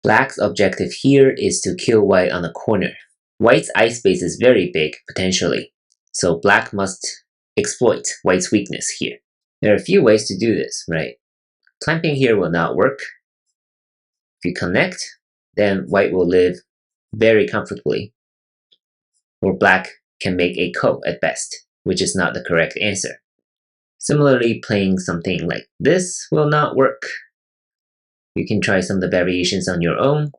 Black's objective here is to kill white on the corner. White's ice space is very big, potentially, so black must exploit white's weakness here. There are a few ways to do this, right? Clamping here will not work. If you connect, then white will live very comfortably, or black can make a ko at best, which is not the correct answer. Similarly, playing something like this will not work. You can try some of the variations on your own,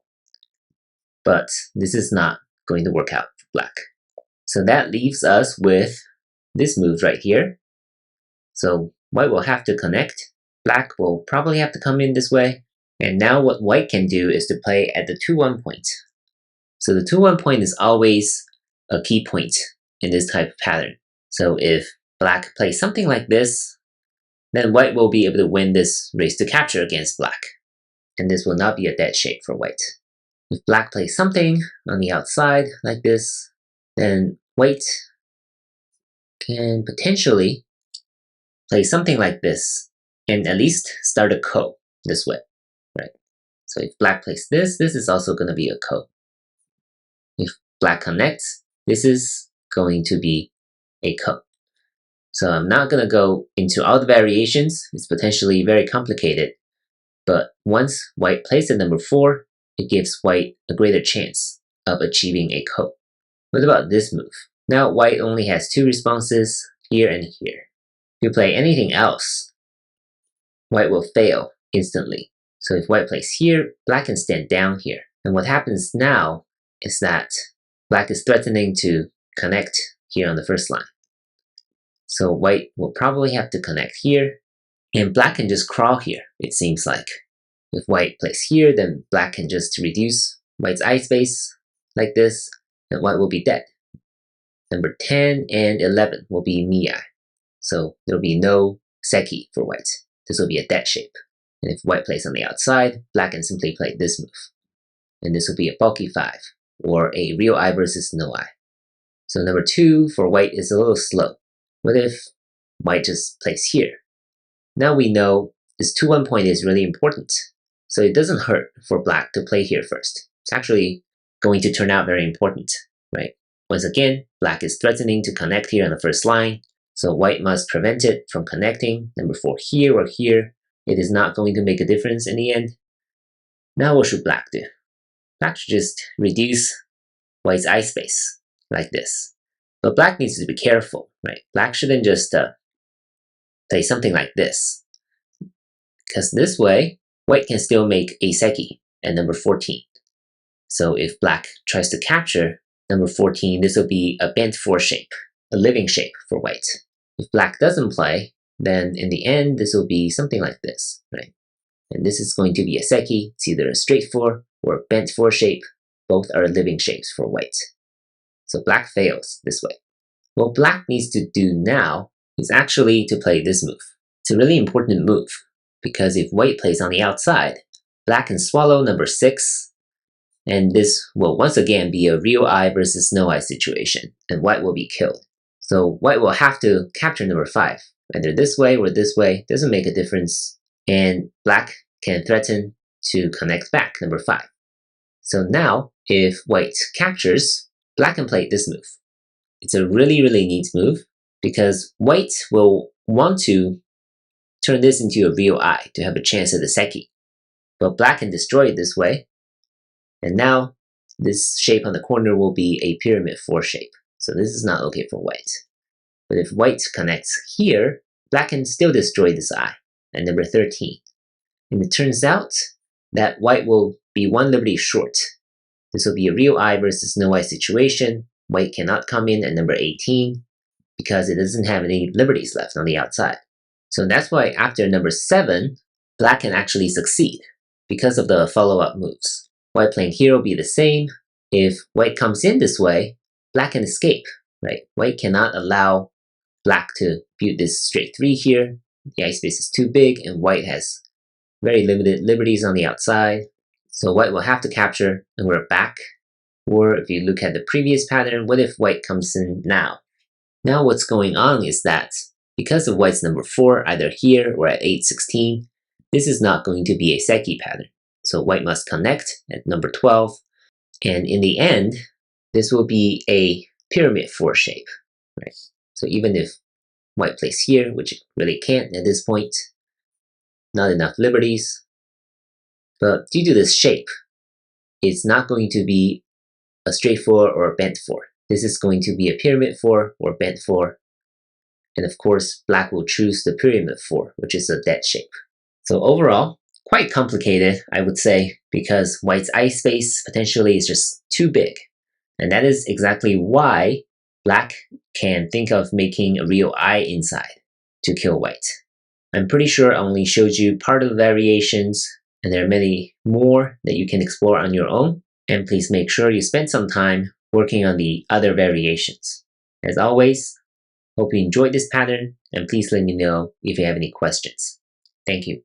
but this is not going to work out for black. So that leaves us with this move right here. So white will have to connect. Black will probably have to come in this way. And now what white can do is to play at the 2-1 point. So the 2-1 point is always a key point in this type of pattern. So if black plays something like this, then white will be able to win this race to capture against black. And this will not be a dead shape for white. If black plays something on the outside like this, then white can potentially play something like this and at least start a ko this way, right? So if black plays this, this is also going to be a ko. If black connects, this is going to be a ko. So I'm not going to go into all the variations. It's potentially very complicated. But once white plays at number 4, it gives white a greater chance of achieving a ko. What about this move? Now white only has 2 responses, here and here. If you play anything else, white will fail instantly. So if white plays here, black can stand down here. And what happens now is that black is threatening to connect here on the first line. So white will probably have to connect here, and black can just crawl here, it seems like. If white plays here, then black can just reduce white's ice space like this, and white will be dead. Number 10 and 11 will be miyai. So there will be no seki for white. This will be a dead shape. And if white plays on the outside, black can simply play this move. And this will be a bulky 5, or a real eye versus no eye. So number 2 for white is a little slow. What if white just plays here? Now we know this 2-1 point is really important. So it doesn't hurt for black to play here first. It's actually going to turn out very important, right? Once again, black is threatening to connect here on the first line. So white must prevent it from connecting. Number 4 here or here. It is not going to make a difference in the end. Now what should black do? Black should just reduce white's eye space like this. But black needs to be careful, right? Black shouldn't just play something like this. Because this way, white can still make a seki at number 14. So if black tries to capture number 14, this will be a bent 4 shape, a living shape for white. If black doesn't play, then in the end, this will be something like this, right? And this is going to be a seki. It's either a straight 4 or a bent 4 shape. Both are living shapes for white. So black fails this way. What black needs to do now is actually to play this move. It's a really important move, because if white plays on the outside, black can swallow number 6, and this will once again be a real eye versus no eye situation, and white will be killed. So white will have to capture number 5, either this way or this way, doesn't make a difference, and black can threaten to connect back number 5. So now, if white captures, black can play this move. It's a really, really neat move, because white will want to turn this into a real eye to have a chance at the seki. But black can destroy it this way, and now this shape on the corner will be a pyramid 4 shape. So this is not okay for white. But if white connects here, black can still destroy this eye at number 13. And it turns out that white will be 1 liberty short. This will be a real eye versus no eye situation. White cannot come in at number 18 because it doesn't have any liberties left on the outside. So that's why after number 7, black can actually succeed because of the follow-up moves. White playing here will be the same. If white comes in this way, black can escape, right? White cannot allow black to build this straight 3 here. The ice space is too big, and white has very limited liberties on the outside. So white will have to capture, and we're back. Or if you look at the previous pattern, what if white comes in now? Now what's going on is that because of white's number 4, either here or at 8-16, this is not going to be a seki pattern. So white must connect at number 12. And in the end, this will be a pyramid 4 shape, right? So even if white plays here, which it really can't at this point, not enough liberties, but due to this shape, it's not going to be a straight 4 or a bent 4. This is going to be a pyramid 4 or bent 4. And of course, black will choose the pyramid 4, which is a dead shape. So overall, quite complicated, I would say, because white's ice space potentially is just too big. And that is exactly why black can think of making a real eye inside to kill white. I'm pretty sure I only showed you part of the variations, and there are many more that you can explore on your own. And please make sure you spend some time working on the other variations. As always, hope you enjoyed this pattern, and please let me know if you have any questions. Thank you.